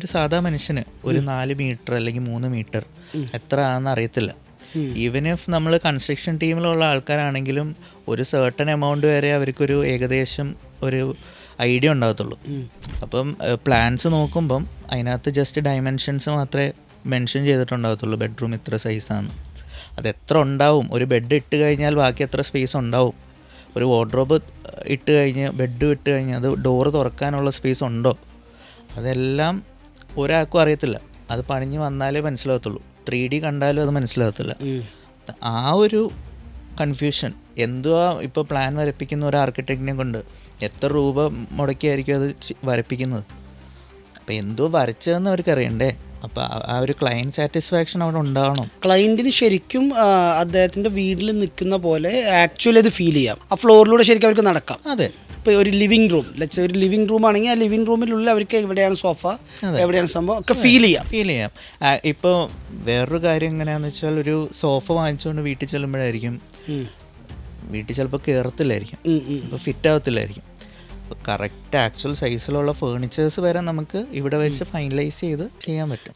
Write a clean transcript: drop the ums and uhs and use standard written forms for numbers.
ഒരു സാധാ മനുഷ്യന് ഒരു 4 മീറ്റർ അല്ലെങ്കിൽ 3 മീറ്റർ എത്ര ആണെന്ന് അറിയത്തില്ല. ഈവൻ ഇഫ് നമ്മൾ കൺസ്ട്രക്ഷൻ ടീമിലുള്ള ആൾക്കാരാണെങ്കിലും ഒരു സർട്ടൺ എമൗണ്ട് വരെ അവർക്കൊരു ഏകദേശം ഒരു ഐഡിയ ഉണ്ടാകത്തുള്ളൂ. അപ്പം പ്ലാൻസ് നോക്കുമ്പം അതിനകത്ത് ജസ്റ്റ് ഡയമെൻഷൻസ് മാത്രമേ മെൻഷൻ ചെയ്തിട്ടുണ്ടാകത്തുള്ളൂ. ബെഡ്റൂം ഇത്ര സൈസാണ്, അതെത്ര ഉണ്ടാവും, ഒരു ബെഡ് ഇട്ട് കഴിഞ്ഞാൽ ബാക്കി എത്ര സ്പേസ് ഉണ്ടാവും, ഒരു വാർഡ്രോബ് ഇട്ട് കഴിഞ്ഞ് ബെഡ് ഇട്ട് കഴിഞ്ഞാൽ അത് ഡോറ് തുറക്കാനുള്ള സ്പേസ് ഉണ്ടോ, അതെല്ലാം ഒരാൾക്കും അറിയത്തില്ല. അത് പണിഞ്ഞ് വന്നാലേ മനസ്സിലാകത്തുള്ളൂ. 3D കണ്ടാലും അത് മനസ്സിലാകത്തില്ല. ആ ഒരു കൺഫ്യൂഷൻ എന്തുവാ. ഇപ്പോൾ പ്ലാൻ വരപ്പിക്കുന്ന ഒരു ആർക്കിടെക്റ്റിനെ കൊണ്ട് എത്ര രൂപ മുടക്കിയായിരിക്കും അത് വരപ്പിക്കുന്നത്. അപ്പോൾ എന്തോ വരച്ചതെന്ന് അവർക്ക് അറിയണ്ടേ. അപ്പോൾ ആ ഒരു ക്ലയൻറ്റ് സാറ്റിസ്ഫാക്ഷൻ അവിടെ ഉണ്ടാവണം. ക്ലയൻറ്റിന് ശരിക്കും അദ്ദേഹത്തിൻ്റെ വീട്ടിൽ നിൽക്കുന്ന പോലെ ആക്ച്വലി അത് ഫീൽ ചെയ്യാം. ആ ഫ്ലോറിലൂടെ ശരിക്കും അവർക്ക് നടക്കാം. അതെ. ഇപ്പോൾ ഒരു ലിവിങ് റൂം, ഒരു ലിവിങ് റൂം ആണെങ്കിൽ ആ ലിവിങ് റൂമിലുള്ള അവർക്ക് എവിടെയാണ് സോഫ, എവിടെയാണ് സംഭവം ഒക്കെ ഫീൽ ചെയ്യാം. ഇപ്പോൾ വേറൊരു കാര്യം എങ്ങനെയാണെന്ന് വെച്ചാൽ, ഒരു സോഫ വാങ്ങിച്ചുകൊണ്ട് വീട്ടിൽ ചെല്ലുമ്പോഴായിരിക്കും വീട്ടിൽ ചിലപ്പോൾ കയറത്തില്ലായിരിക്കും, അപ്പോൾ ഫിറ്റ് ആവത്തില്ലായിരിക്കും. അപ്പോൾ കറക്റ്റ് ആക്ച്വൽ സൈസിലുള്ള ഫേർണിച്ചേഴ്സ് വരെ നമുക്ക് ഇവിടെ വെച്ച് ഫൈനലൈസ് ചെയ്ത് ചെയ്യാൻ പറ്റും.